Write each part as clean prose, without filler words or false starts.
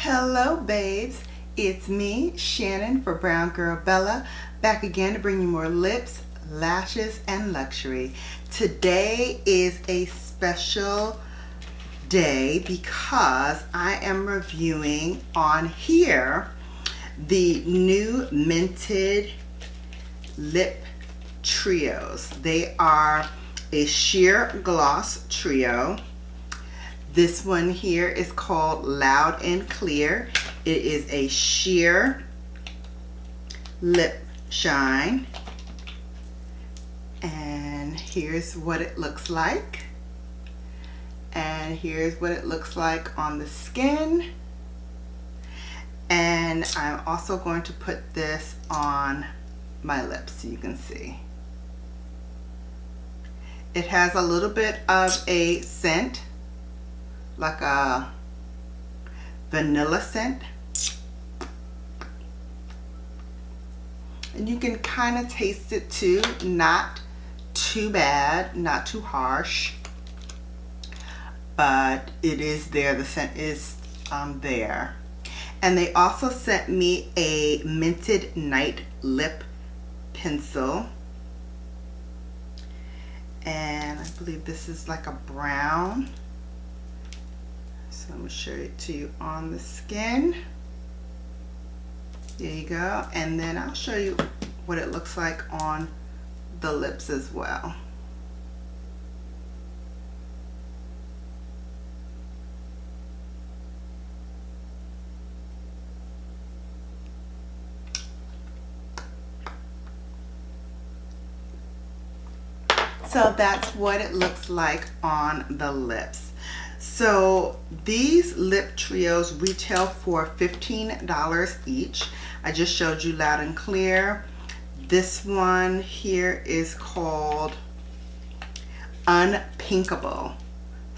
Hello babes, it's me, Shannon for BrownGirlBella, back again to bring you more lips, lashes, and luxury. Today is a special day because I am reviewing on here the new minted lip trios. They are a sheer gloss trio. This one here is called Loud and Clear. It is a sheer lip shine. And here's what it looks like. And here's what it looks like on the skin. And I'm also going to put this on my lips so you can see. It has a little bit of a scent, like a vanilla scent, and you can kind of taste it too. Not too bad, not too harsh, but it is there. The scent is there. And they also sent me a minted night lip pencil, and I believe this is like a brown. So I'm going to show it to you on the skin. There you go. And then I'll show you what it looks like on the lips as well. So that's what it looks like on the lips. So these lip trios retail for $15 each. I just showed you Loud and Clear. This one here is called Unpinkable.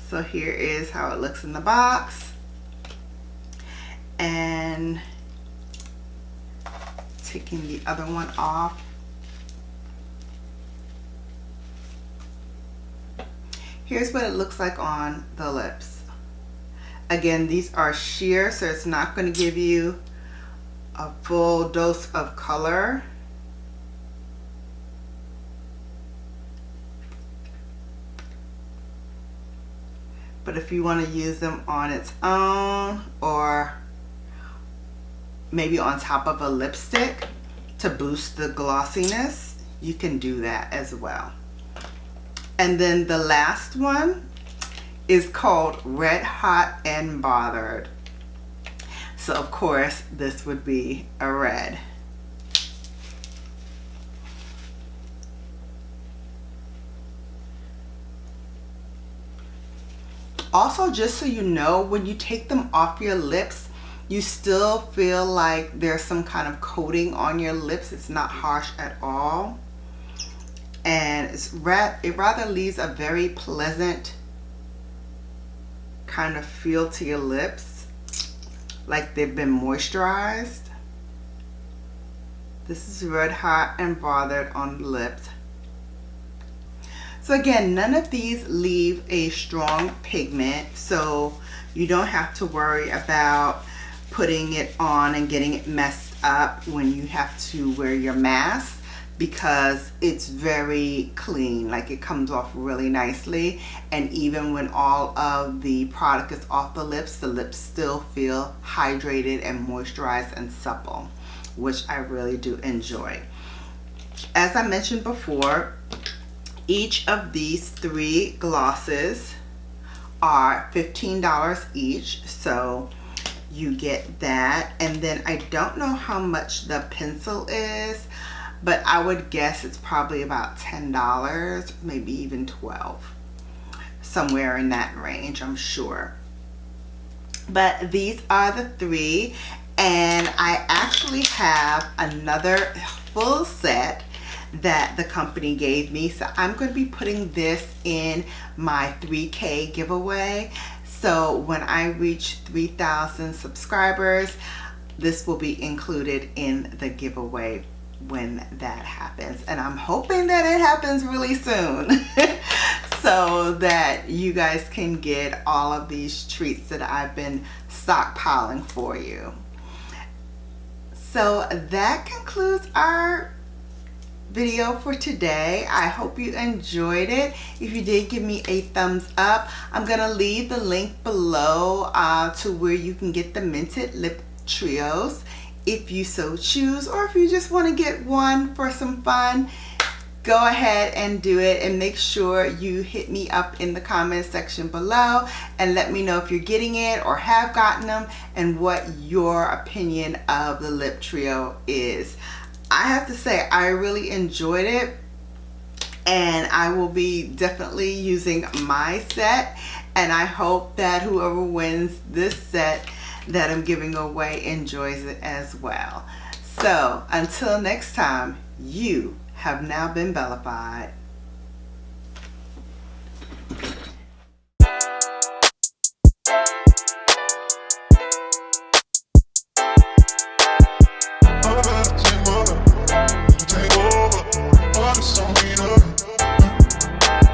So here is how it looks in the box. And taking the other one off. Here's what it looks like on the lips. Again, these are sheer, so it's not going to give you a full dose of color. But if you want to use them on its own, or maybe on top of a lipstick to boost the glossiness, you can do that as well. And then the last one is called Red Hot and Bothered. So of course this would be a red. Also, just so you know, when you take them off your lips, you still feel like there's some kind of coating on your lips. It's not harsh at all. And it rather leaves a very pleasant kind of feel to your lips, like they've been moisturized. This is Red Hot and Bothered on the lips. So again, none of these leave a strong pigment, so you don't have to worry about putting it on and getting it messed up when you have to wear your mask, because it's very clean. Like, it comes off really nicely, and even when all of the product is off the lips still feel hydrated and moisturized and supple, which I really do enjoy. As I mentioned before, each of these three glosses are $15 each, so you get that. And then I don't know how much the pencil is, but I would guess it's probably about $10, maybe even $12, somewhere in that range, I'm sure. But these are the three, and I actually have another full set that the company gave me, so I'm going to be putting this in my 3K giveaway. So when I reach 3,000 subscribers, this will be included in the giveaway when that happens, and I'm hoping that it happens really soon. so that you guys can get all of these treats that I've been stockpiling for you. So that concludes our video for today. I hope you enjoyed it. If you did, give me a thumbs up. I'm gonna leave the link below to where you can get the Minted Lip Trios if you so choose, or if you just want to get one for some fun, go ahead and do it. And make sure you hit me up in the comment section below and let me know if you're getting it or have gotten them and what your opinion of the lip trio is. I have to say, I really enjoyed it, and I will be definitely using my set, and I hope that whoever wins this set that I'm giving away enjoys it as well. So until next time, you have now been Bellafied.